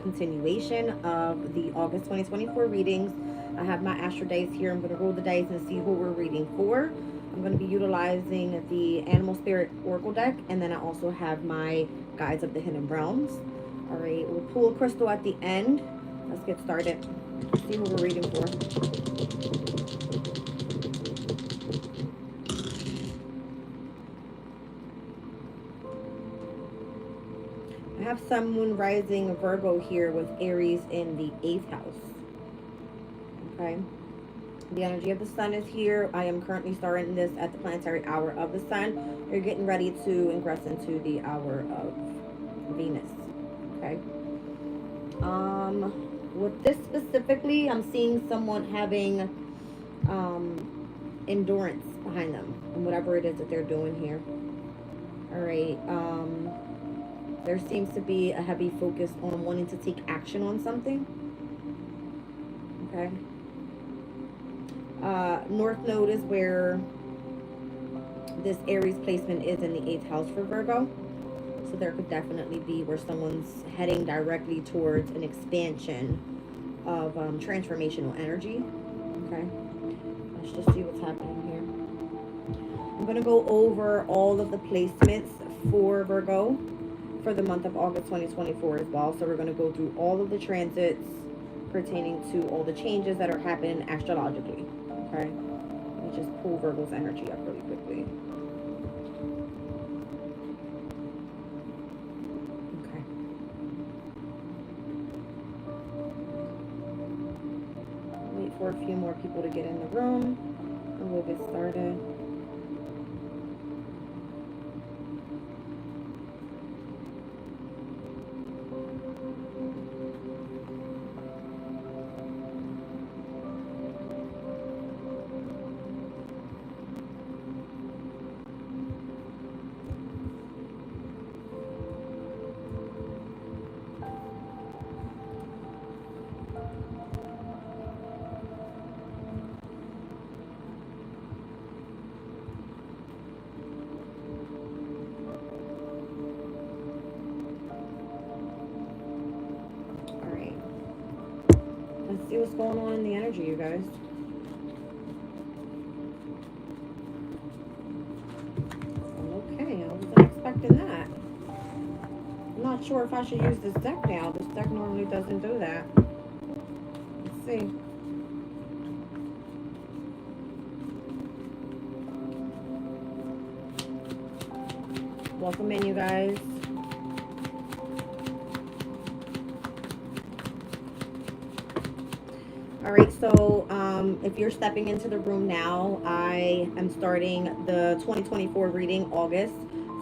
continuation of the August 2024 readings. I have my astro dice here. I'm going to roll the dice and see who we're reading for. I'm going to be utilizing the Animal Spirit Oracle deck, and then I also have my Guides of the Hidden Realms. All right, we'll pull a crystal at the end. Let's get started. See who we're reading for. I have Sun, Moon, Rising, Virgo here with Aries in the 8th house. Okay. The energy of the sun is here. I am currently starting this at the planetary hour of the sun. You're getting ready to ingress into the hour of Venus. Okay. With this specifically, I'm seeing someone having endurance behind them and whatever it is that they're doing here. All right. There seems to be a heavy focus on wanting to take action on something. Okay. North Node is where this Aries placement is in the 8th house for Virgo. So there could definitely be where someone's heading directly towards an expansion of transformational energy. Okay. Let's just see what's happening here. I'm going to go over all of the placements for Virgo for the month of August 2024 as well. So we're going to go through all of the transits pertaining to all the changes that are happening astrologically. Okay, let me just pull Virgo's energy up really quickly. Okay. Wait for a few more people to get in the room and we'll get started. Let's see what's going on in the energy, you guys. Okay, I wasn't expecting that. I'm not sure if I should use this deck now. This deck normally doesn't do that. Let's see. Welcome in, you guys. All right, so if you're stepping into the room now, I am starting the 2024 reading August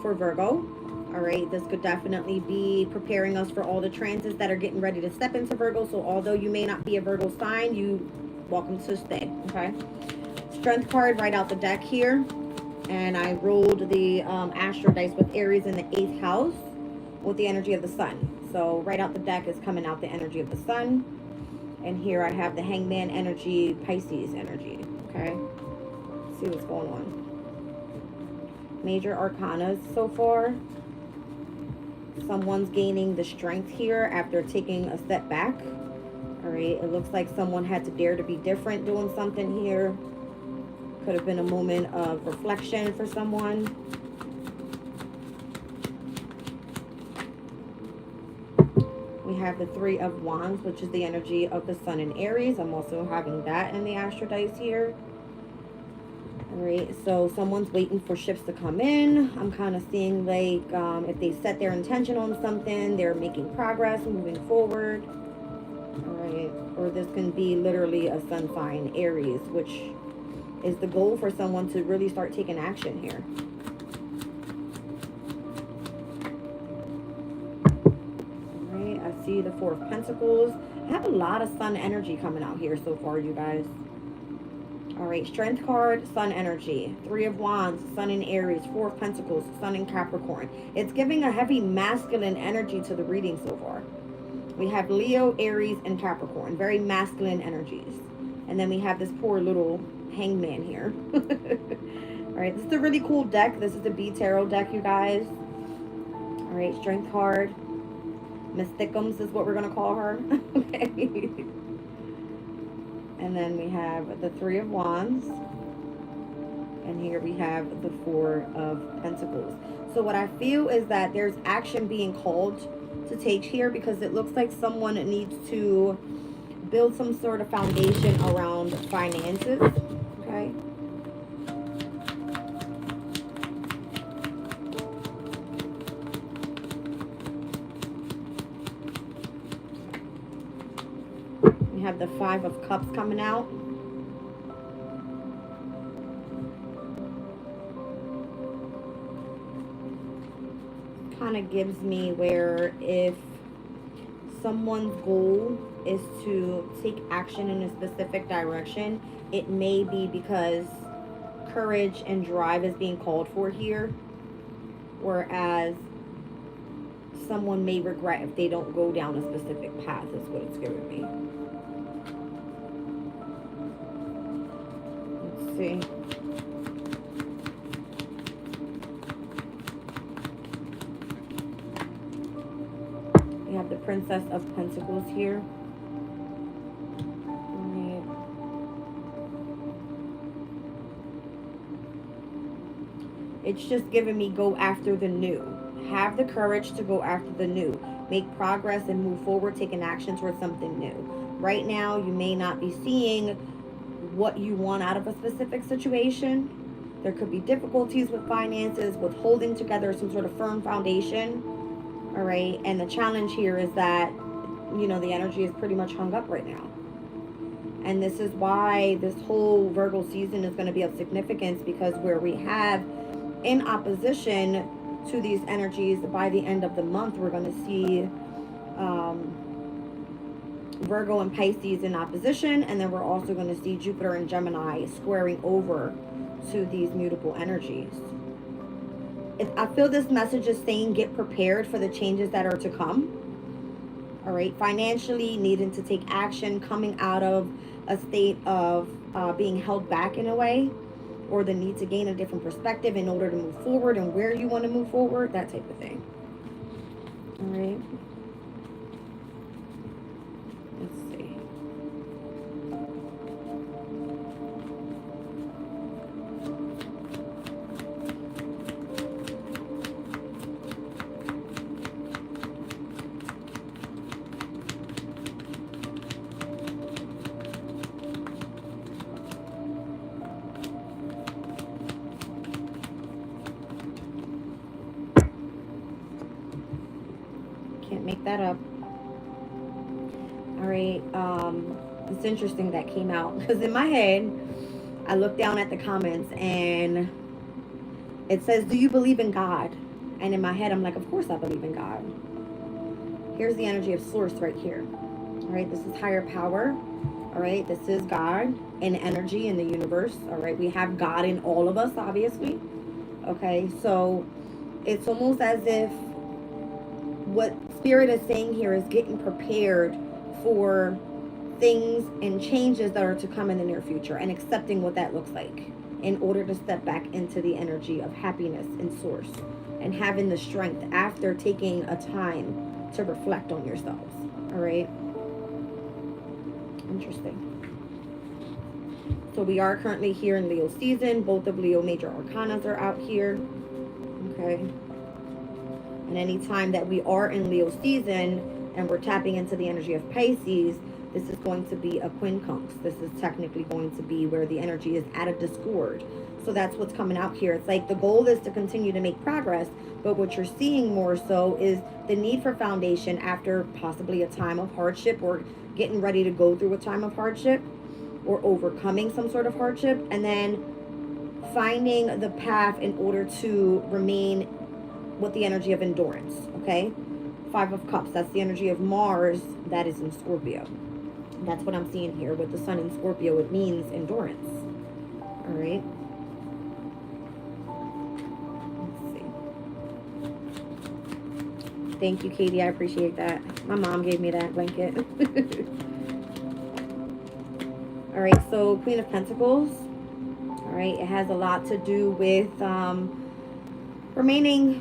for Virgo. All right, this could definitely be preparing us for all the transits that are getting ready to step into Virgo. So although you may not be a Virgo sign, you welcome to stay, okay? Strength card right out the deck here. And I rolled the astro dice with Aries in the 8th house with the energy of the sun. So right out the deck is coming out the energy of the sun. And here I have the Hangman energy, Pisces energy. Okay. Let's see what's going on. Major arcanas so far. Someone's gaining the strength here after taking a step back. All right. It looks like someone had to dare to be different doing something here. Could have been a moment of reflection for someone. We have the 3 of Wands, which is the energy of the sun in Aries. I'm also having that in the astro dice here. All right, so someone's waiting for ships to come in. I'm kind of seeing like if they set their intention on something, they're making progress, moving forward. All right, or this can be literally a sun sign, Aries, which is the goal for someone to really start taking action here. See the 4 of Pentacles. I have a lot of sun energy coming out here so far, you guys. All right, Strength card, sun energy. 3 of Wands, sun in Aries. 4 of Pentacles, sun in Capricorn. It's giving a heavy masculine energy to the reading so far. We have Leo, Aries, and Capricorn. Very masculine energies. And then we have this poor little hangman here. All right, this is a really cool deck. This is the B Tarot deck, you guys. All right, Strength card. Mysticums is what we're going to call her. Okay. And then we have the Three of Wands. And here we have the Four of Pentacles. So what I feel is that there's action being called to take here, because it looks like someone needs to build some sort of foundation around finances. Okay. We have the Five of Cups coming out. Kind of gives me where if someone's goal is to take action in a specific direction, it may be because courage and drive is being called for here, whereas someone may regret if they don't go down a specific path, is what it's giving me. Let's see. We have the Princess of Pentacles here. It's just giving me go after the new. Have the courage to go after the new. Make progress and move forward, taking action towards something new. Right now, you may not be seeing what you want out of a specific situation. There could be difficulties with finances, with holding together some sort of firm foundation. All right. And the challenge here is that, you know, the energy is pretty much hung up right now. And this is why this whole Virgo season is going to be of significance, because where we have in opposition to these energies, by the end of the month, we're going to see Virgo and Pisces in opposition. And then we're also going to see Jupiter and Gemini squaring over to these mutable energies. I feel this message is saying get prepared for the changes that are to come. All right. Financially, needing to take action, coming out of a state of being held back in a way, or the need to gain a different perspective in order to move forward and where you want to move forward, that type of thing. All right. Let's see. Can't make that up. All right. It's interesting that came out, because in my head, I looked down at the comments and it says, do you believe in God? And in my head, I'm like, of course I believe in God. Here's the energy of source right here. All right. This is higher power. All right. This is God and energy in the universe. All right. We have God in all of us, obviously. Okay. So it's almost as if what Spirit is saying here is getting prepared for things and changes that are to come in the near future, and accepting what that looks like in order to step back into the energy of happiness and source, and having the strength after taking a time to reflect on yourselves. All right. Interesting. So we are currently here in Leo season. Both of Leo major arcanas are out here. Okay. And anytime that we are in Leo season and we're tapping into the energy of Pisces, this is going to be a quincunx. This is technically going to be where the energy is at a discord. So that's what's coming out here. It's like the goal is to continue to make progress, but what you're seeing more so is the need for foundation after possibly a time of hardship, or getting ready to go through a time of hardship, or overcoming some sort of hardship, and then finding the path in order to remain with the energy of endurance. Okay. Five of Cups, that's the energy of Mars that is in Scorpio. That's what I'm seeing here with the sun in Scorpio. It means endurance. All right. Let's see. Thank you, Katie. I appreciate that. My mom gave me that blanket. All right. So Queen of Pentacles. All right. It has a lot to do with remaining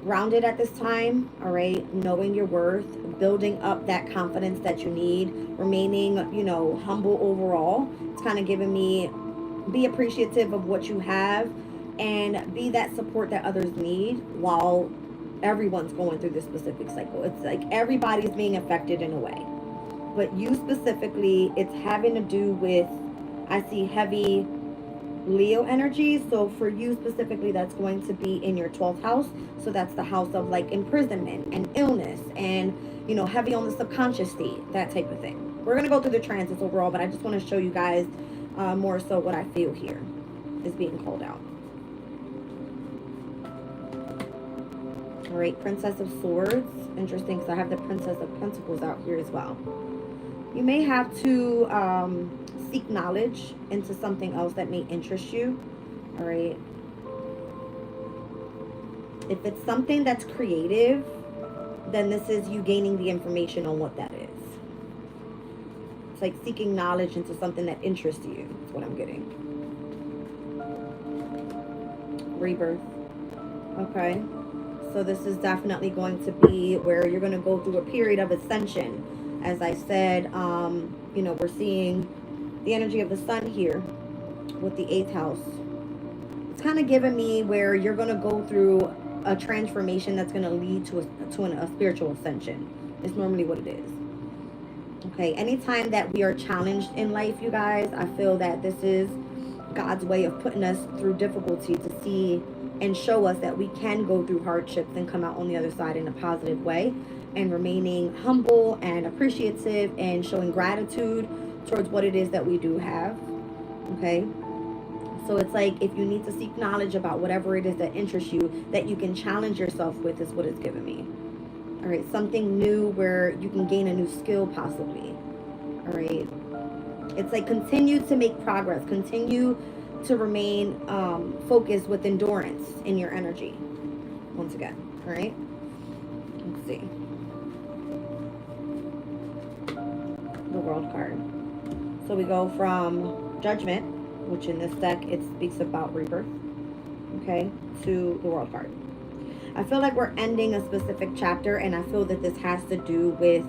grounded at this time, all right, knowing your worth, building up that confidence that you need, remaining, you know, humble overall. It's kind of giving me be appreciative of what you have and be that support that others need while everyone's going through this specific cycle. It's like everybody's being affected in a way. But you specifically, it's having to do with, I see heavy Leo energy. So for you specifically, that's going to be in your 12th house. So that's the house of like imprisonment and illness and, you know, heavy on the subconscious state, that type of thing. We're going to go through the transits overall, but I just want to show you guys more so what I feel here is being called out. All right, Princess of Swords. Interesting, because I have the Princess of Pentacles out here as well. You may have to seek knowledge into something else that may interest you. All right. If it's something that's creative, then this is you gaining the information on what that is. It's like seeking knowledge into something that interests you. That's what I'm getting. Rebirth. Okay. So this is definitely going to be where you're going to go through a period of ascension. As I said, you know, we're seeing the energy of the sun here with the 8th house. It's kind of giving me where you're going to go through a transformation that's going to lead to a spiritual ascension. It's normally what it is. Okay, anytime that we are challenged in life, you guys, I feel that this is God's way of putting us through difficulty to see and show us that we can go through hardships and come out on the other side in a positive way, and remaining humble and appreciative and showing gratitude towards what it is that we do have. Okay, so it's like if you need to seek knowledge about whatever it is that interests you, that you can challenge yourself with, is what it's given me. All right, something new where you can gain a new skill possibly. All right, it's like continue to make progress, continue to remain focused with endurance in your energy. Once again, all right, let's see. The World card. So we go from Judgment, which in this deck it speaks about rebirth, okay, to the World card. I feel like we're ending a specific chapter, and I feel that this has to do with,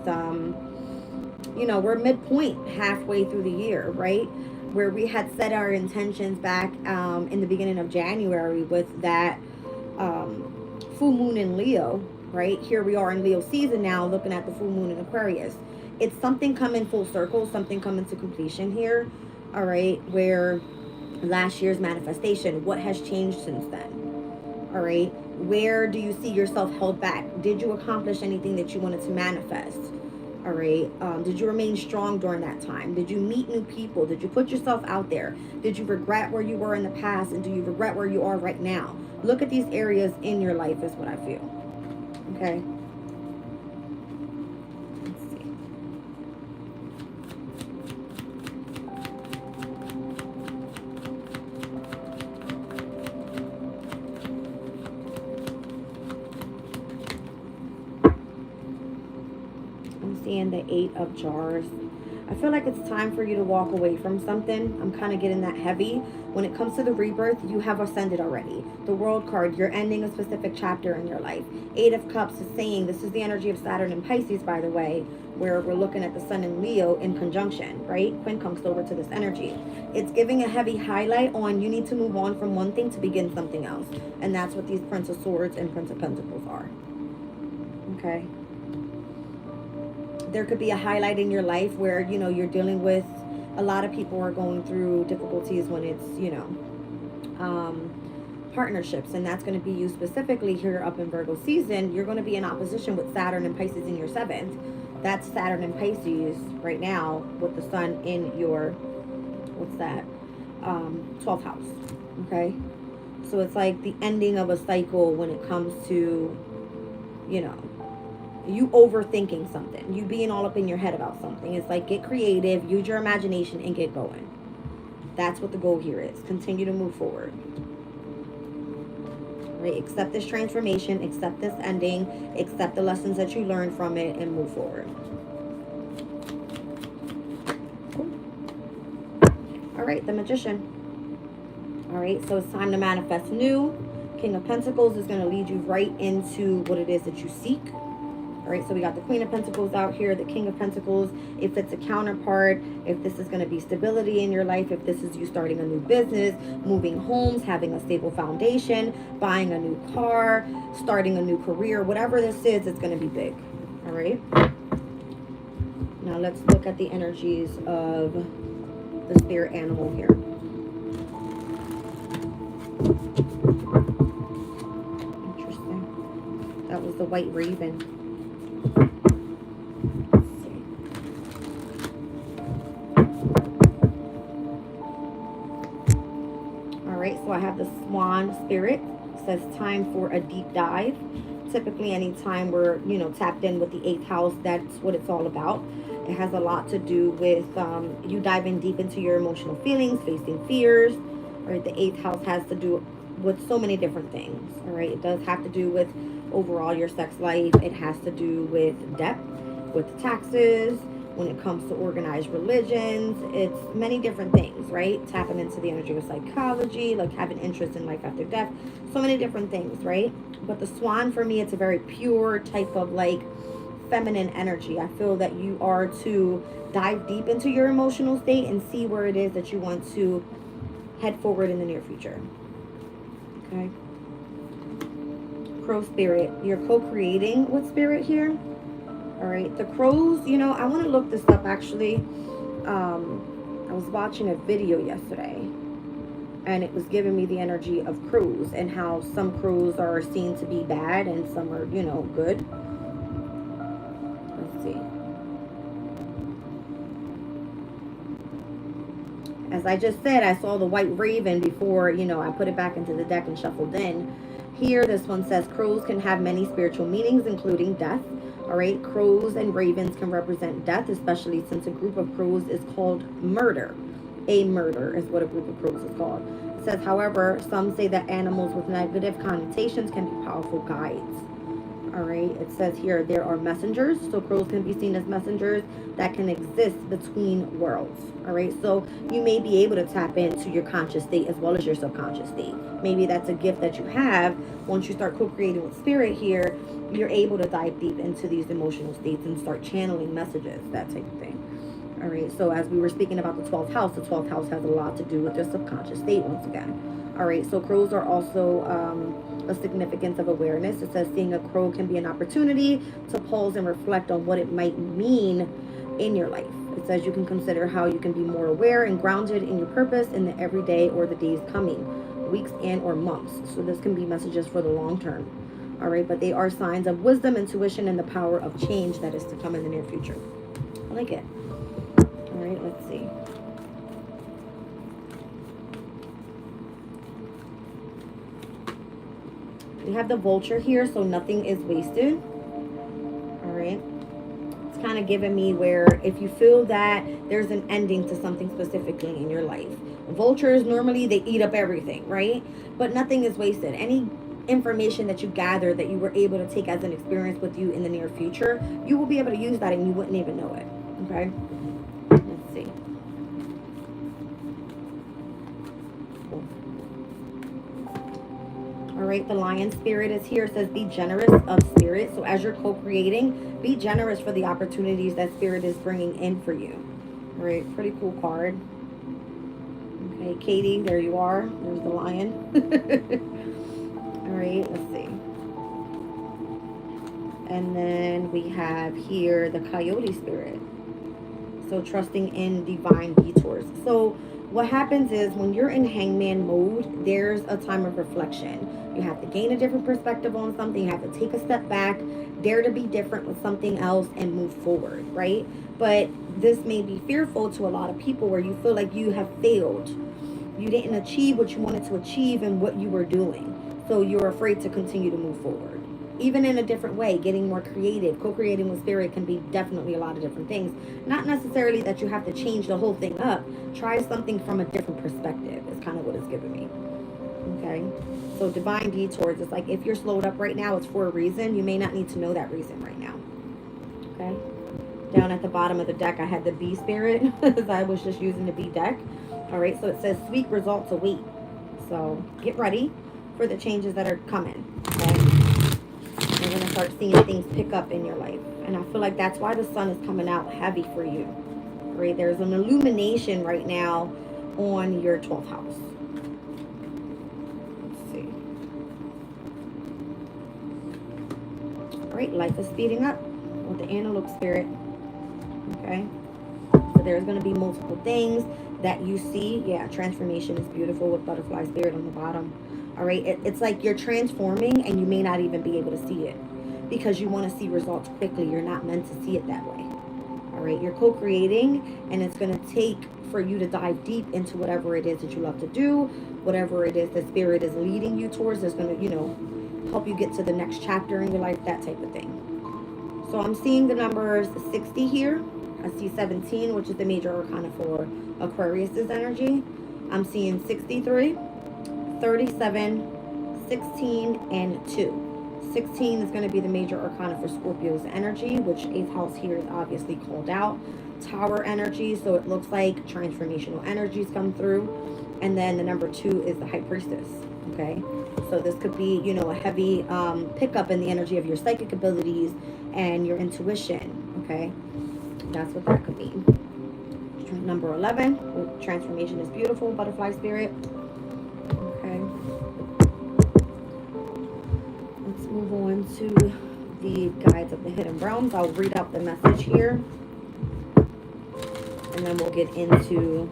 you know, we're midpoint, halfway through the year, right? Where we had set our intentions back in the beginning of January with that full moon in Leo, right? Here we are in Leo season now, looking at the full moon in Aquarius. It's something coming full circle, something coming to completion here, all right? Where last year's manifestation, what has changed since then, all right? Where do you see yourself held back? Did you accomplish anything that you wanted to manifest? All right. Did you remain strong during that time? Did you meet new people? Did you put yourself out there? Did you regret where you were in the past? And do you regret where you are right now? Look at these areas in your life is what I feel. Okay. Let's see. Seeing the 8 of Jars. I feel like it's time for you to walk away from something. I'm kind of getting that heavy. When it comes to the rebirth, you have ascended already. The World card, you're ending a specific chapter in your life. 8 of Cups is saying, this is the energy of Saturn and Pisces, by the way, where we're looking at the Sun and Leo in conjunction, right? Quincunx over to this energy. It's giving a heavy highlight on you need to move on from one thing to begin something else. And that's what these Prince of Swords and Prince of Pentacles are. Okay. There could be a highlight in your life where, you know, you're dealing with, a lot of people are going through difficulties when it's, you know, partnerships, and that's going to be you specifically here up in Virgo season. You're going to be in opposition with Saturn and Pisces in your 7th. That's Saturn and Pisces right now with the Sun in your, what's that, 12th house. Okay, so it's like the ending of a cycle when it comes to, you know, you overthinking something, you being all up in your head about something. It's like, get creative, use your imagination, and get going. That's what the goal here is. Continue to move forward. Right? Accept this transformation, accept this ending, accept the lessons that you learned from it, and move forward. Cool. All right, the Magician. All right, so it's time to manifest new. King of Pentacles is going to lead you right into what it is that you seek. All right, so we got the Queen of Pentacles out here, the King of Pentacles. If it's a counterpart, if this is going to be stability in your life, if this is you starting a new business, moving homes, having a stable foundation, buying a new car, starting a new career, whatever this is, it's going to be big. All right. Now let's look at the energies of the spirit animal here. Interesting. That was the white raven. Let's see. All right, so I have the swan spirit. It says time for a deep dive. Typically, any time we're, tapped in with the 8th house, that's what it's all about. It has a lot to do with you diving deep into your emotional feelings, facing fears. Right, the 8th house has to do with so many different things. All right, it does have to do with overall your sex life. It has to do with debt, with taxes. When it comes to organized religions, it's many different things, right? Tapping into the energy of psychology, like having interest in life after death, so many different things, right? But the swan, for me, it's a very pure type of like feminine energy. I feel that you are to dive deep into your emotional state and see where it is that you want to head forward in the near future. Okay. Crow spirit, you're co-creating with spirit here. All right, the crows, I want to look this up actually. I was watching a video yesterday and it was giving me the energy of crows and how some crows are seen to be bad and some are, good. Let's see. As I just said, I saw the white raven before, I put it back into the deck and shuffled in. Here, this one says crows can have many spiritual meanings, including death. All right, crows and ravens can represent death, especially since a group of crows is called murder. A murder is what a group of crows is called. It says, however, some say that animals with negative connotations can be powerful guides. All right, it says here there are messengers. So crows can be seen as messengers that can exist between worlds. All right, so you may be able to tap into your conscious state as well as your subconscious state. Maybe that's a gift that you have. Once you start co-creating with spirit here, you're able to dive deep into these emotional states and start channeling messages, that type of thing. All right, so as we were speaking about the 12th house has a lot to do with your subconscious state once again. All right, so crows are also a significance of awareness. It says seeing a crow can be an opportunity to pause and reflect on what it might mean in your life. It says you can consider how you can be more aware and grounded in your purpose in the everyday or the days coming, weeks and or months. So this can be messages for the long term. All right, but they are signs of wisdom, intuition, and the power of change that is to come in the near future. I like it. All right, let's see. We have the vulture here, so nothing is wasted. All right. It's kind of giving me where if you feel that there's an ending to something specifically in your life. Vultures, normally they eat up everything, right? But nothing is wasted. Any information that you gather that you were able to take as an experience with you in the near future, you will be able to use that and you wouldn't even know it. Okay. Let's see. All right, the lion spirit is here. It says be generous of spirit. So as you're co-creating, be generous for the opportunities that spirit is bringing in for you. All right, pretty cool card. Okay, Katie, there you are. There's the lion. All right, let's see. And then we have here the coyote spirit. So trusting in divine detours. So what happens is when you're in hangman mode, there's a time of reflection. You have to gain a different perspective on something. You have to take a step back, dare to be different with something else and move forward, right? But this may be fearful to a lot of people where you feel like you have failed. You didn't achieve what you wanted to achieve and what you were doing. So you're afraid to continue to move forward. Even in a different way, getting more creative, co-creating with spirit can be definitely a lot of different things. Not necessarily that you have to change the whole thing up. Try something from a different perspective is kind of what it's giving me. Okay? So divine detours, it's like if you're slowed up right now, it's for a reason. You may not need to know that reason right now. Okay? Down at the bottom of the deck, I had the bee spirit as I was just using the bee deck. All right, so it says sweet results await. So get ready for the changes that are coming. Okay? You're going to start seeing things pick up in your life. And I feel like that's why the sun is coming out heavy for you. Right? There's an illumination right now on your 12th house. Let's see. All right, life is speeding up with the analog spirit. Okay? So there's going to be multiple things that you see. Yeah, transformation is beautiful with butterfly spirit on the bottom. All right, it's like you're transforming and you may not even be able to see it because you want to see results quickly. You're not meant to see it that way. All right, you're co-creating, and it's going to take for you to dive deep into whatever it is that you love to do, whatever it is that spirit is leading you towards. That's going to, you know, help you get to the next chapter in your life, that type of thing. So I'm seeing the numbers 60 here. I see 17, which is the major arcana for Aquarius's energy. I'm seeing 63, 37, 16, and 2. 16 is going to be the major arcana for Scorpio's energy, which 8th house here is obviously called out. Tower energy, so it looks like transformational energies come through. And then the number 2 is the High Priestess. Okay, so this could be, you know, a heavy pickup in the energy of your psychic abilities and your intuition. Okay, that's what that could be. Number 11, transformation is beautiful, butterfly spirit. Okay, let's move on to the guides of the hidden realms. I'll read out the message here, and then we'll get into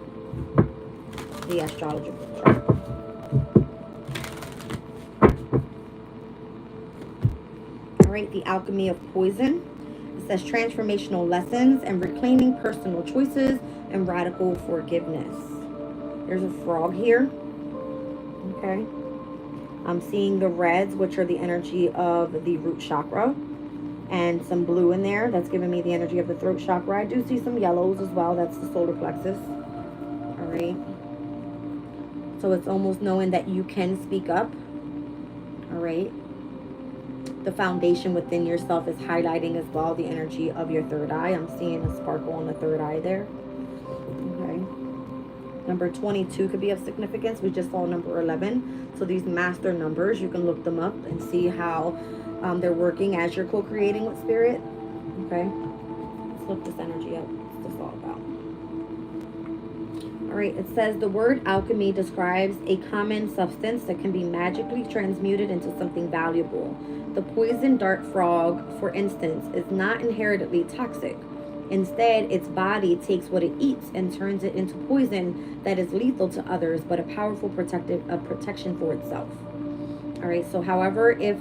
the astrological chart. All right, the alchemy of poison. It says transformational lessons and reclaiming personal choices and radical forgiveness. There's a frog here. Okay. I'm seeing the reds, which are the energy of the root chakra, and some blue in there. That's giving me the energy of the throat chakra. I do see some yellows as well. That's the solar plexus. All right. So it's almost knowing that you can speak up. All right. The foundation within yourself is highlighting as well the energy of your third eye. I'm seeing a sparkle on the third eye there. Okay. Number 22 could be of significance. We just saw number 11. So these master numbers, you can look them up and see how they're working as you're co-creating with spirit. Okay. Let's look this energy up. What's this all about? All right. It says the word alchemy describes a common substance that can be magically transmuted into something valuable. The poison dart frog, for instance, is not inherently toxic. Instead, its body takes what it eats and turns it into poison that is lethal to others, but a powerful protection for itself. All right, so however, if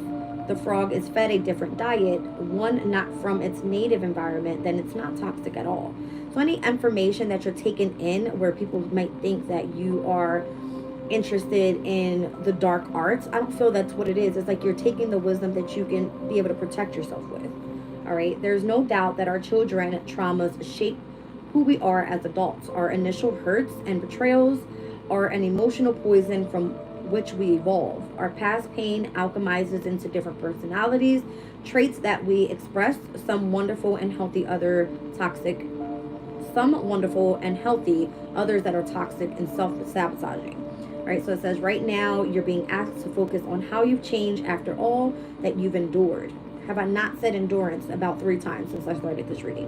the frog is fed a different diet, one not from its native environment, then it's not toxic at all. So any information that you're taking in where people might think that you are interested in the dark arts, I don't feel that's what it is. It's like you're taking the wisdom that you can be able to protect yourself with. All right, there's no doubt that our children traumas shape who we are as adults. Our initial hurts and betrayals are an emotional poison from which we evolve. Our past pain alchemizes into different personalities, traits that we express, some wonderful and healthy, other toxic, some wonderful and healthy, others that are toxic and self-sabotaging. All right, so it says right now you're being asked to focus on how you've changed after all that you've endured. Have I not said endurance about 3 times since I started this reading?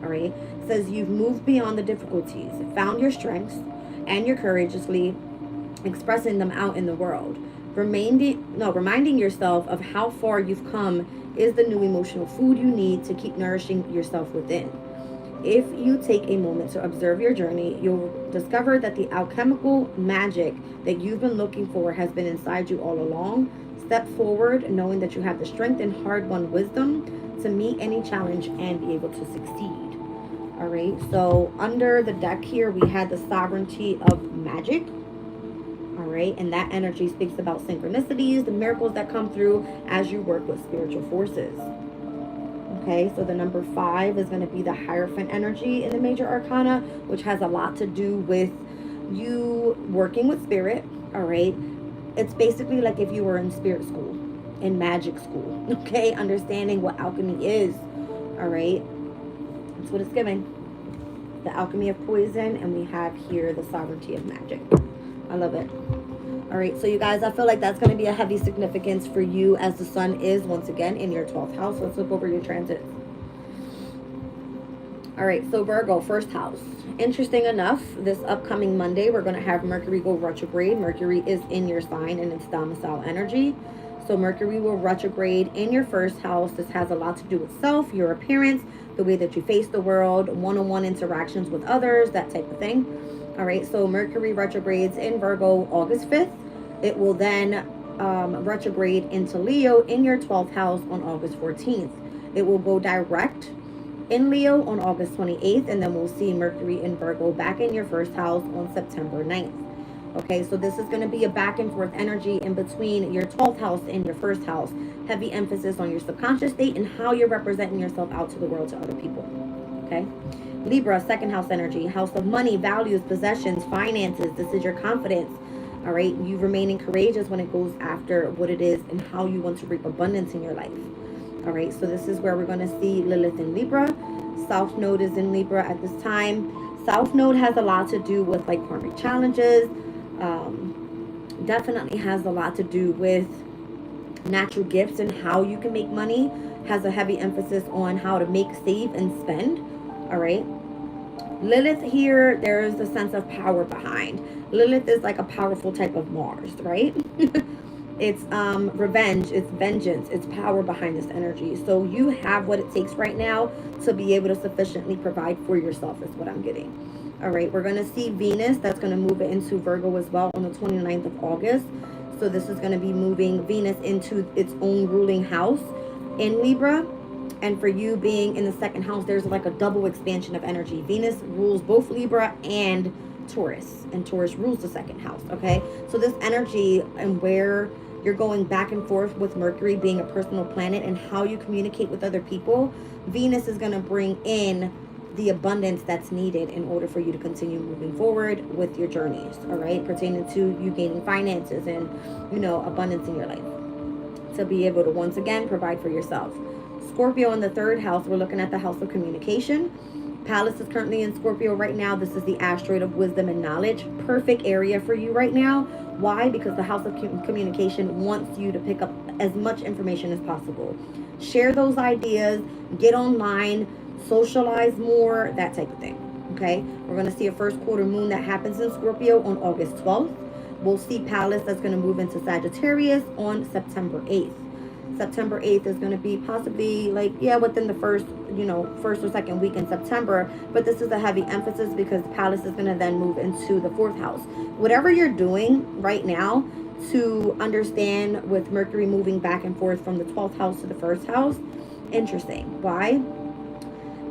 All right, it says you've moved beyond the difficulties, found your strengths, and you're courageously expressing them out in the world. Reminding yourself of how far you've come is the new emotional food you need to keep nourishing yourself within. If you take a moment to observe your journey, you'll discover that the alchemical magic that you've been looking for has been inside you all along. Step forward knowing that you have the strength and hard-won wisdom to meet any challenge and be able to succeed. All right, so under the deck here, we had the sovereignty of magic. All right, and that energy speaks about synchronicities, the miracles that come through as you work with spiritual forces. Okay, so the number 5 is going to be the Hierophant energy in the major arcana, which has a lot to do with you working with spirit. All right, it's basically like if you were in spirit school, in magic school. Okay, understanding what alchemy is. All right, that's what it's giving. The alchemy of poison, and we have here the sovereignty of magic. I love it. All right, so you guys, I feel like that's going to be a heavy significance for you as the sun is once again in your 12th house. Let's look over your transits. All right, so Virgo, first house. Interesting enough, this upcoming Monday, we're going to have Mercury go retrograde. Mercury is in your sign and it's domicile energy. So Mercury will retrograde in your first house. This has a lot to do with self, your appearance, the way that you face the world, one-on-one interactions with others, that type of thing. All right, so Mercury retrogrades in Virgo August 5th. It will then retrograde into Leo in your 12th house on August 14th. It will go direct in Leo on August 28th, and then we'll see Mercury in Virgo back in your first house on September 9th. Okay, so this is going to be a back and forth energy in between your 12th house and your first house. Heavy emphasis on your subconscious state and how you're representing yourself out to the world, to other people. Okay, Libra, second house energy, house of money, values, possessions, finances. This is your confidence. All right, you remaining courageous when it goes after what it is and how you want to reap abundance in your life. All right, so this is where we're going to see Lilith in Libra. South Node is in Libra at this time. South Node has a lot to do with like karmic challenges. Definitely has a lot to do with natural gifts and how you can make money. Has a heavy emphasis on how to make, save, and spend. All right. Lilith here, there's a sense of power behind. Lilith is like a powerful type of Mars, right? It's revenge, it's vengeance, it's power behind this energy. So you have what it takes right now to be able to sufficiently provide for yourself is what I'm getting. All right, we're going to see Venus. That's going to move it into Virgo as well on the 29th of August. So this is going to be moving Venus into its own ruling house in Libra. And for you being in the second house, there's like a double expansion of energy. Venus rules both Libra and Taurus, and Taurus rules the second house. Okay, so this energy and where you're going back and forth with Mercury being a personal planet and how you communicate with other people, Venus is going to bring in the abundance that's needed in order for you to continue moving forward with your journeys. All right, pertaining to you gaining finances and, you know, abundance in your life to be able to once again provide for yourself. Scorpio in the third house, we're looking at the house of communication. Pallas is currently in Scorpio right now. This is the asteroid of wisdom and knowledge. Perfect area for you right now. Why? Because the house of communication wants you to pick up as much information as possible. Share those ideas, get online, socialize more, that type of thing. Okay, we're going to see a first quarter moon that happens in Scorpio on August 12th. We'll see Pallas that's going to move into Sagittarius on September 8th. September 8th is going to be possibly like, yeah, within the first or second week in September. But this is a heavy emphasis because Pallas is going to then move into the fourth house. Whatever you're doing right now to understand with Mercury moving back and forth from the 12th house to the first house, interesting. Why?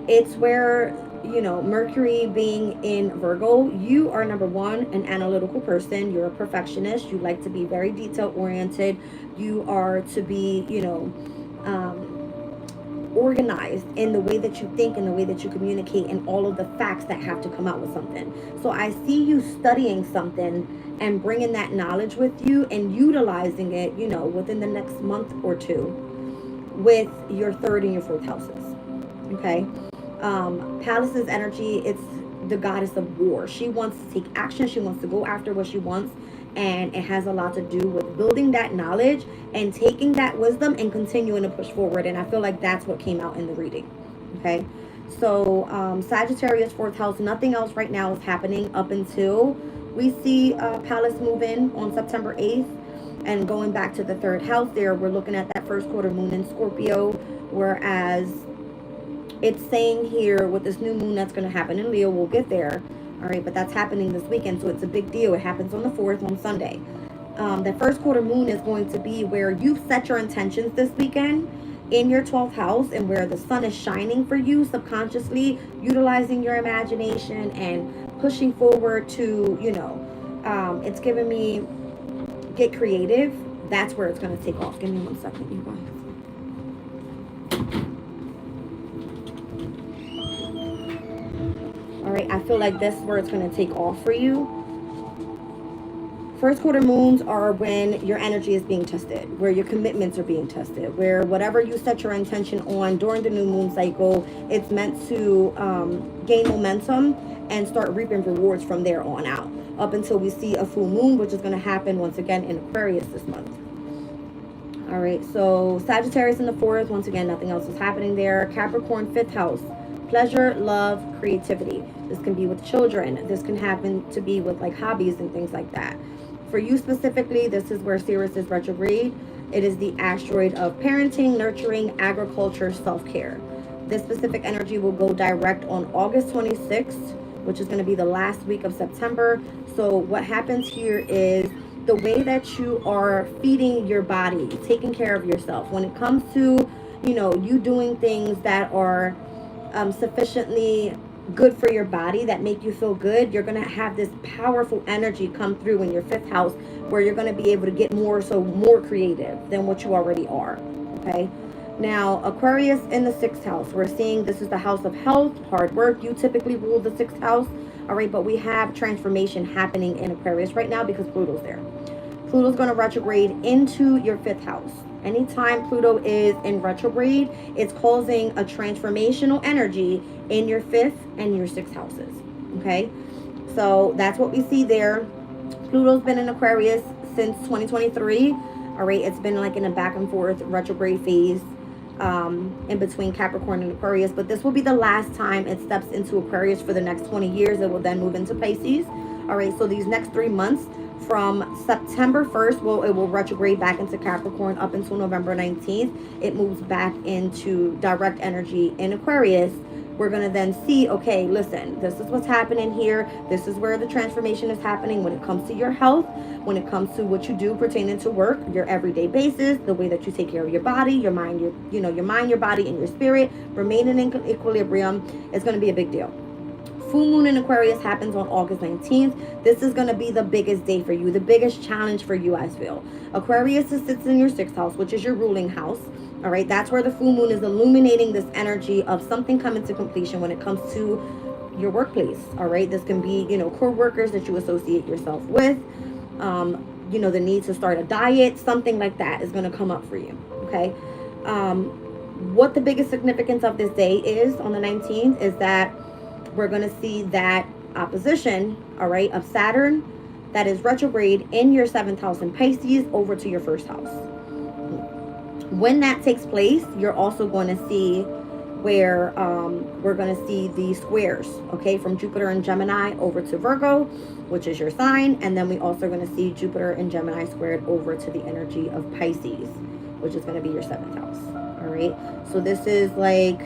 It's where, you know, Mercury being in Virgo, you are number one, an analytical person. You're a perfectionist. You like to be very detail oriented. You are to be, you know, organized in the way that you think and the way that you communicate and all of the facts that have to come out with something. So I see you studying something and bringing that knowledge with you and utilizing it, you know, within the next month or two with your third and your fourth houses. Okay. Pallas's energy, it's the goddess of war. She wants to take action. She wants to go after what she wants. And it has a lot to do with building that knowledge and taking that wisdom and continuing to push forward. And I feel like that's what came out in the reading. Okay. So Sagittarius, fourth house, nothing else right now is happening up until we see Pallas move in on September 8th. And going back to the third house there, we're looking at that first quarter moon in Scorpio. Whereas it's saying here with this new moon that's going to happen in Leo, we'll get there. All right, but that's happening this weekend, so it's a big deal. It happens on the 4th on Sunday. The first quarter moon is going to be where you've set your intentions this weekend in your 12th house and where the sun is shining for you subconsciously, utilizing your imagination and pushing forward to, you know, it's giving me get creative. That's where it's going to take off. Give me 1 second, you guys. All right, I feel like this is where it's going to take off for you. First quarter moons are when your energy is being tested, where your commitments are being tested, where whatever you set your intention on during the new moon cycle, it's meant to gain momentum and start reaping rewards from there on out. up until we see a full moon, which is going to happen once again in Aquarius this month. All right, so Sagittarius in the 4th, once again, nothing else is happening there. Capricorn, 5th house, pleasure, love, creativity. This can be with children. This can happen to be with like hobbies and things like that. For you specifically, this is where Sirius is retrograde. It is the asteroid of parenting, nurturing, agriculture, self-care. This specific energy will go direct on August 26th, which is going to be the last week of September. So what happens here is the way that you are feeding your body, taking care of yourself. When it comes to, you know, you doing things that are sufficiently good for your body, that make you feel good, you're going to have this powerful energy come through in your 5th house, where you're going to be able to get more creative than what you already are. Okay. Now, Aquarius in the 6th house, we're seeing this is the house of health, hard work. You typically rule the 6th house. All right, but we have transformation happening in Aquarius right now because Pluto's there. Pluto's going to retrograde into your 5th house. Anytime Pluto is in retrograde, it's causing a transformational energy in your 5th and your 6th houses. Okay, so that's what we see there. Pluto's been in Aquarius since 2023. All right, it's been like in a back and forth retrograde phase in between Capricorn and Aquarius, but this will be the last time it steps into Aquarius for the next 20 years. It will then move into Pisces. All right, so these next 3 months from September 1st, it will retrograde back into Capricorn up until November 19th. It moves back into direct energy in Aquarius. We're going to then see, okay, listen, this is what's happening here. This is where the transformation is happening when it comes to your health, when it comes to what you do pertaining to work, your everyday basis, the way that you take care of your body, your mind, your mind, your body, and your spirit, remaining in equilibrium. It's going to be a big deal. Full moon in Aquarius happens on August 19th. This is going to be the biggest day for you, the biggest challenge for you, I feel. Aquarius sits in your 6th house, which is your ruling house. All right, that's where the full moon is illuminating this energy of something coming to completion when it comes to your workplace. All right, this can be, co-workers that you associate yourself with. The need to start a diet, something like that is going to come up for you. Okay. What the biggest significance of this day is on the 19th is that we're going to see that opposition, all right, of Saturn that is retrograde in your 7th house in Pisces over to your 1st house. When that takes place, you're also going to see where we're going to see the squares, okay, from Jupiter and Gemini over to Virgo, which is your sign. And then we also are going to see Jupiter and Gemini squared over to the energy of Pisces, which is going to be your 7th house. All right. So this is like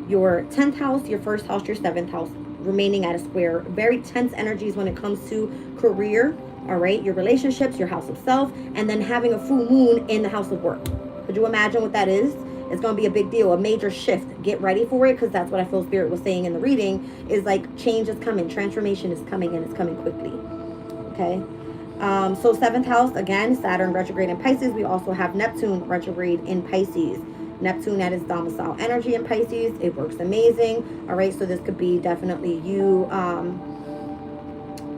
your 10th house, your 1st house, your 7th house remaining at a square. Very tense energies when it comes to career. All right. Your relationships, your house of self, and then having a full moon in the house of work. Could you imagine what that is? It's going to be a big deal, a major shift. Get ready for it, because that's what I feel Spirit was saying in the reading, is like change is coming, transformation is coming, and it's coming quickly. Okay. So 7th house, again, Saturn retrograde in Pisces. We also have Neptune retrograde in Pisces. Neptune at its domicile energy in Pisces. It works amazing. All right. So this could be definitely you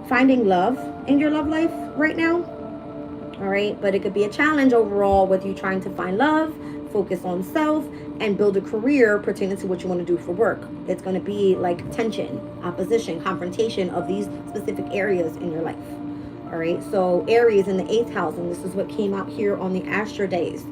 finding love in your love life right now. All right, but it could be a challenge overall with you trying to find love, focus on self, and build a career pertaining to what you want to do for work. It's going to be like tension, opposition, confrontation of these specific areas in your life. All right, so Aries in the 8th house, and this is what came out here on the Astro days.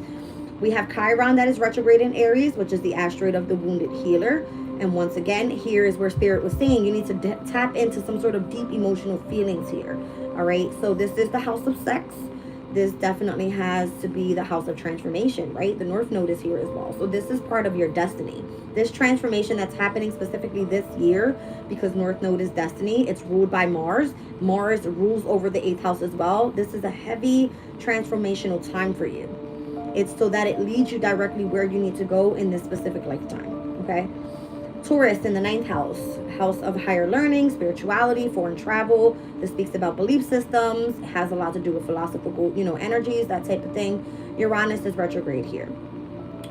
We have Chiron that is retrograde in Aries, which is the asteroid of the wounded healer. And once again, here is where Spirit was saying you need to tap into some sort of deep emotional feelings here. All right, so this is the house of sex. This definitely has to be the house of transformation, right? The North Node is here as well. So this is part of your destiny. This transformation that's happening specifically this year, because North Node is destiny. It's ruled by Mars. Mars rules over the 8th house as well. This is a heavy transformational time for you. It's so that it leads you directly where you need to go in this specific lifetime, okay? Taurus in the 9th house, house of higher learning, spirituality, foreign travel. This speaks about belief systems. It has a lot to do with philosophical, energies, that type of thing. Uranus is retrograde here.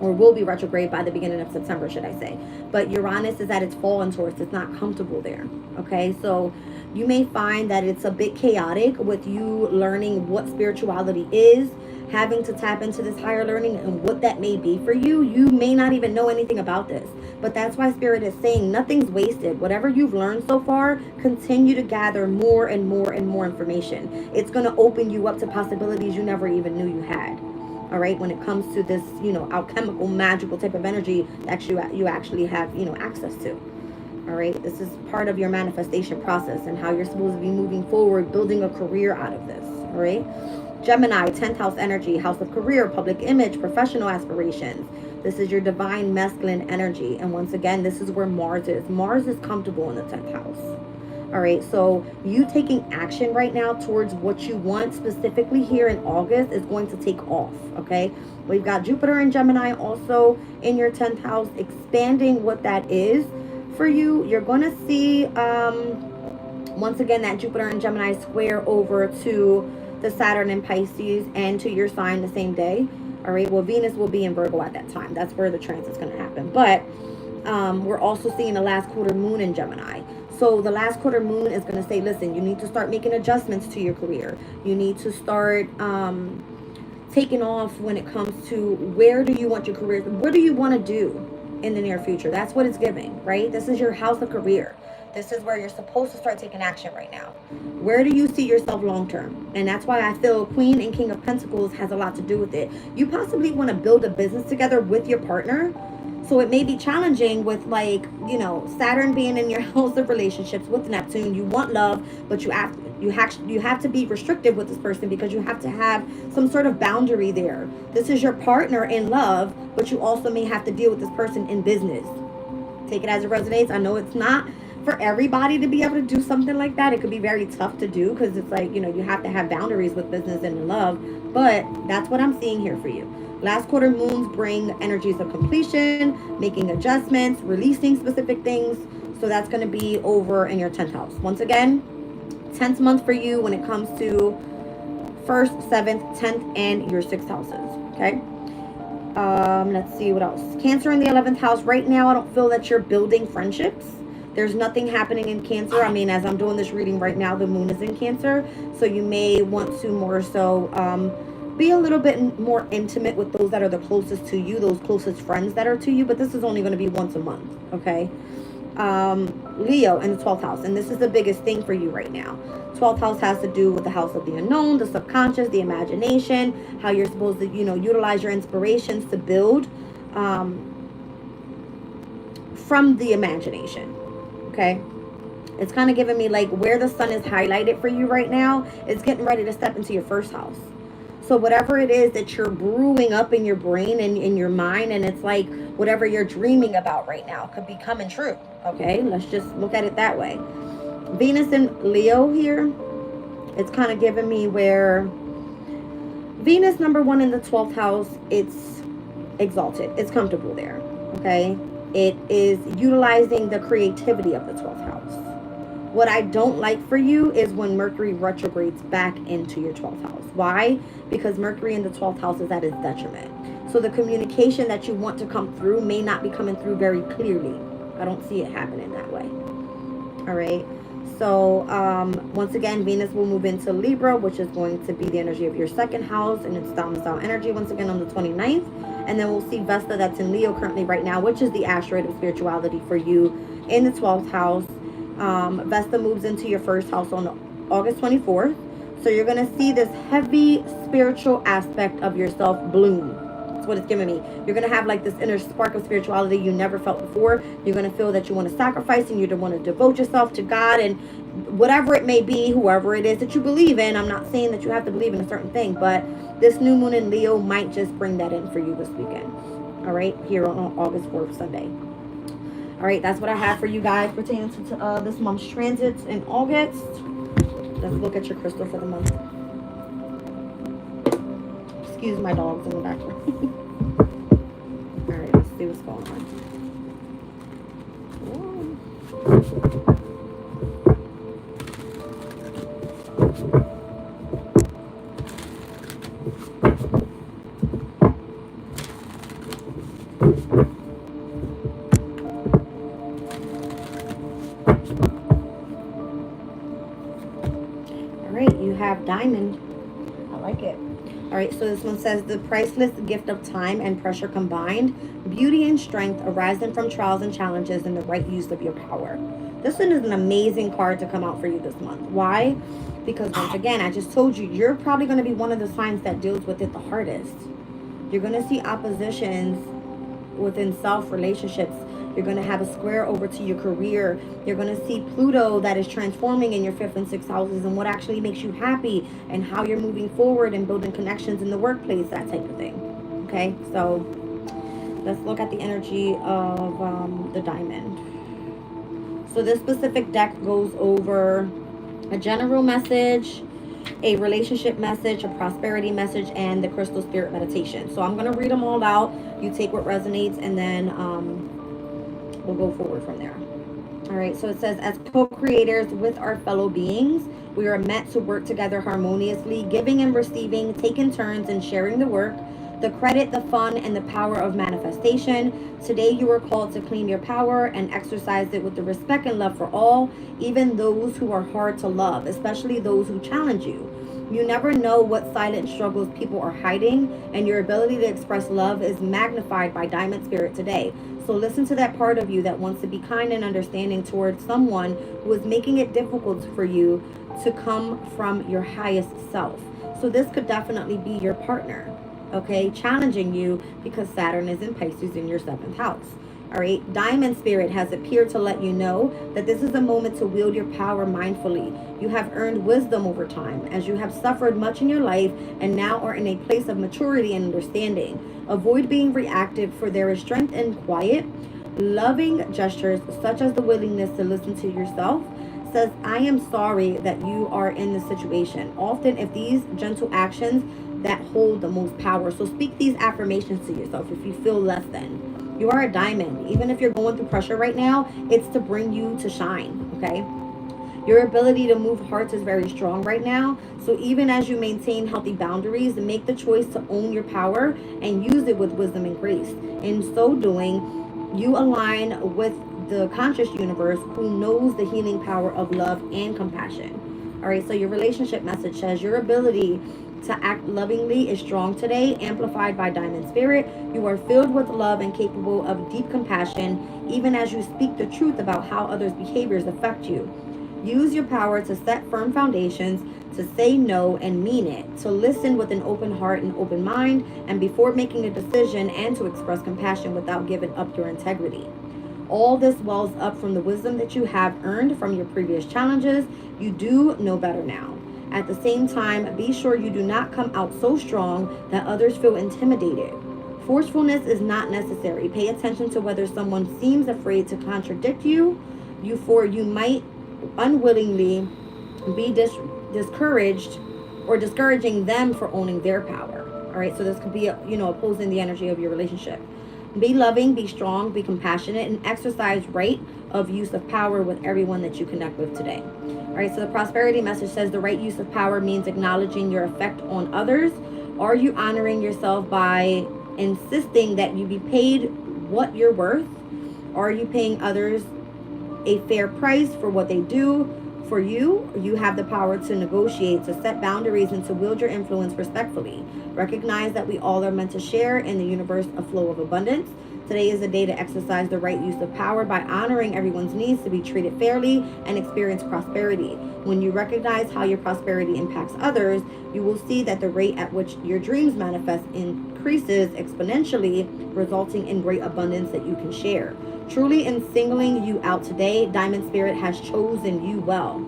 or will be retrograde by the beginning of September, should I say. But Uranus is at its fall in Taurus. It's not comfortable there. Okay, so you may find that it's a bit chaotic with you learning what spirituality is, having to tap into this higher learning and what that may be for you. You may not even know anything about this, but that's why Spirit is saying nothing's wasted. Whatever you've learned so far, continue to gather more and more and more information. It's going to open you up to possibilities you never even knew you had. All right, when it comes to this, alchemical, magical type of energy that you actually have, access to. All right, this is part of your manifestation process and how you're supposed to be moving forward, building a career out of this. All right, Gemini, 10th house energy, house of career, public image, professional aspirations. This is your divine masculine energy. And once again, this is where Mars is. Mars is comfortable in the 10th house. All right, so you taking action right now towards what you want specifically here in August is going to take off, okay? We've got Jupiter and Gemini also in your 10th house, expanding what that is for you. You're going to see, once again, that Jupiter and Gemini square over to the Saturn in Pisces and to your sign the same day. All right, well, Venus will be in Virgo at that time. That's where the transit is going to happen. But we're also seeing the last quarter moon in Gemini. So the last quarter moon is going to say, listen, you need to start making adjustments to your career. You need to start taking off when it comes to where do you want your career, what do you want to do in the near future? That's what it's giving, right? This is your house of career. This is where you're supposed to start taking action right now. Where do you see yourself long term? And that's why I feel Queen and King of Pentacles has a lot to do with it. You possibly want to build a business together with your partner. So it may be challenging with, like, Saturn being in your house of relationships with Neptune. You want love, but you have to be restrictive with this person because you have to have some sort of boundary there. This is your partner in love, but you also may have to deal with this person in business. Take it as it resonates. I know it's not for everybody to be able to do something like that. It could be very tough to do because it's like, you have to have boundaries with business and love. But that's what I'm seeing here for you. Last quarter moons bring energies of completion, making adjustments, releasing specific things. So that's going to be over in your 10th house. Once again, 10th month for you when it comes to 1st, 7th, 10th, and your 6th houses. Okay. Let's see what else. Cancer in the 11th house. Right now, I don't feel that you're building friendships. There's nothing happening in Cancer. I mean, as I'm doing this reading right now, the moon is in Cancer. So you may want to more so be a little bit more intimate with those that are the closest to you, those closest friends that are to you. But this is only going to be once a month, okay? Leo in the 12th house. And this is the biggest thing for you right now. 12th house has to do with the house of the unknown, the subconscious, the imagination, how you're supposed to, utilize your inspirations to build from the imagination. Okay, it's kind of giving me like where the sun is highlighted for you right now. It's getting ready to step into your 1st house. So whatever it is that you're brewing up in your brain and in your mind, and it's like whatever you're dreaming about right now could be coming true. Okay, let's just look at it that way. Venus in Leo here, it's kind of giving me where Venus, number 1 in the 12th house, it's exalted. It's comfortable there. Okay. It is utilizing the creativity of the 12th house. What I don't like for you is when Mercury retrogrades back into your 12th house. Why? Because Mercury in the 12th house is at its detriment. So the communication that you want to come through may not be coming through very clearly. I don't see it happening that way. All right. So once again, Venus will move into Libra, which is going to be the energy of your 2nd house, and it's domicile energy once again on the 29th. And then we'll see Vesta, that's in Leo currently right now, which is the asteroid of spirituality for you in the 12th house. Vesta moves into your 1st house on August 24th. So you're going to see this heavy spiritual aspect of yourself bloom. That's what it's giving me. You're going to have like this inner spark of spirituality you never felt before. You're going to feel that you want to sacrifice and you want to devote yourself to God and whatever it may be, whoever it is that you believe in. I'm not saying that you have to believe in a certain thing, but this new moon in Leo might just bring that in for you this weekend. All right, here on August 4th, Sunday. All right, that's what I have for you guys pertaining to this month's transits in August. Let's look at your crystal for the month. Excuse my dogs in the background. All right, let's see what's going on. have diamond. I like it. All right, so this one says the priceless gift of time and pressure combined, beauty and strength arising from trials and challenges and the right use of your power. This one is an amazing card to come out for you this month. Why? Because once again, I just told you, you're probably going to be one of the signs that deals with it the hardest. You're going to see oppositions within self relationships. You're going to have a square over to your career. You're going to see Pluto that is transforming in your 5th and 6th houses and what actually makes you happy and how you're moving forward and building connections in the workplace, that type of thing. Okay, so let's look at the energy of the diamond. So this specific deck goes over a general message, a relationship message, a prosperity message, and the crystal spirit meditation. So I'm going to read them all out. You take what resonates, and then we'll go forward from there. All right, so it says, as co-creators with our fellow beings, we are meant to work together harmoniously, giving and receiving, taking turns and sharing the work, the credit, the fun, and the power of manifestation. Today you are called to claim your power and exercise it with the respect and love for all, even those who are hard to love, especially those who challenge you. You never know what silent struggles people are hiding, and your ability to express love is magnified by Diamond Spirit today. So listen to that part of you that wants to be kind and understanding towards someone who is making it difficult for you to come from your highest self. So this could definitely be your partner, okay, challenging you because Saturn is in Pisces in your 7th house. All right, Diamond Spirit has appeared to let you know that this is a moment to wield your power mindfully. You have earned wisdom over time as you have suffered much in your life and now are in a place of maturity and understanding. Avoid being reactive, for there is strength in quiet, loving gestures such as the willingness to listen to yourself. Says, I am sorry that you are in this situation. Often, if these gentle actions that hold the most power. So speak these affirmations to yourself if you feel less than. You are a diamond. Even if you're going through pressure right now, it's to bring you to shine, okay? Your ability to move hearts is very strong right now. So even as you maintain healthy boundaries, make the choice to own your power and use it with wisdom and grace. In so doing, you align with the conscious universe who knows the healing power of love and compassion. All right, so your relationship message says your ability to act lovingly is strong today, amplified by Diamond Spirit. You are filled with love and capable of deep compassion, even as you speak the truth about how others' behaviors affect you. Use your power to set firm foundations, to say no and mean it, to listen with an open heart and open mind, and before making a decision, and to express compassion without giving up your integrity. All this wells up from the wisdom that you have earned from your previous challenges. You do know better now. At the same time, be sure you do not come out so strong that others feel intimidated. Forcefulness is not necessary. Pay attention to whether someone seems afraid to contradict you, for you might unwillingly be discouraged or discouraging them for owning their power. All right, so this could be, opposing the energy of your relationship. Be loving, be strong, be compassionate, and exercise right of use of power with everyone that you connect with today. All right, so the prosperity message says the right use of power means acknowledging your effect on others. Are you honoring yourself by insisting that you be paid what you're worth? Are you paying others a fair price for what they do for you? You have the power to negotiate, to set boundaries, and to wield your influence respectfully. Recognize that we all are meant to share in the universe a flow of abundance. Today is a day to exercise the right use of power by honoring everyone's needs to be treated fairly and experience prosperity. When you recognize how your prosperity impacts others, you will see that the rate at which your dreams manifest increases exponentially, resulting in great abundance that you can share. Truly, in singling you out today, Diamond Spirit has chosen you well.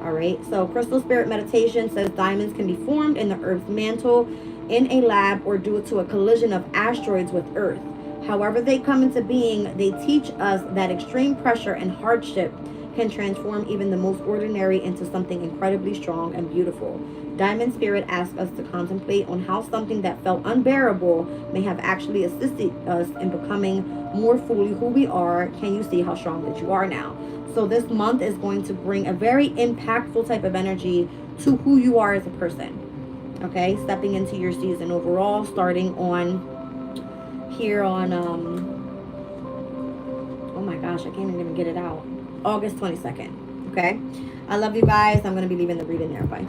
All right, so Crystal Spirit Meditation says diamonds can be formed in the Earth's mantle, in a lab, or due to a collision of asteroids with Earth. However they come into being, they teach us that extreme pressure and hardship can transform even the most ordinary into something incredibly strong and beautiful. Diamond Spirit asks us to contemplate on how something that felt unbearable may have actually assisted us in becoming more fully who we are. Can you see how strong that you are now? So this month is going to bring a very impactful type of energy to who you are as a person. Okay, stepping into your season overall, starting on here on oh my gosh, I can't even get it out, August 22nd. Okay, I love you guys. I'm going to be leaving the reading there. Bye.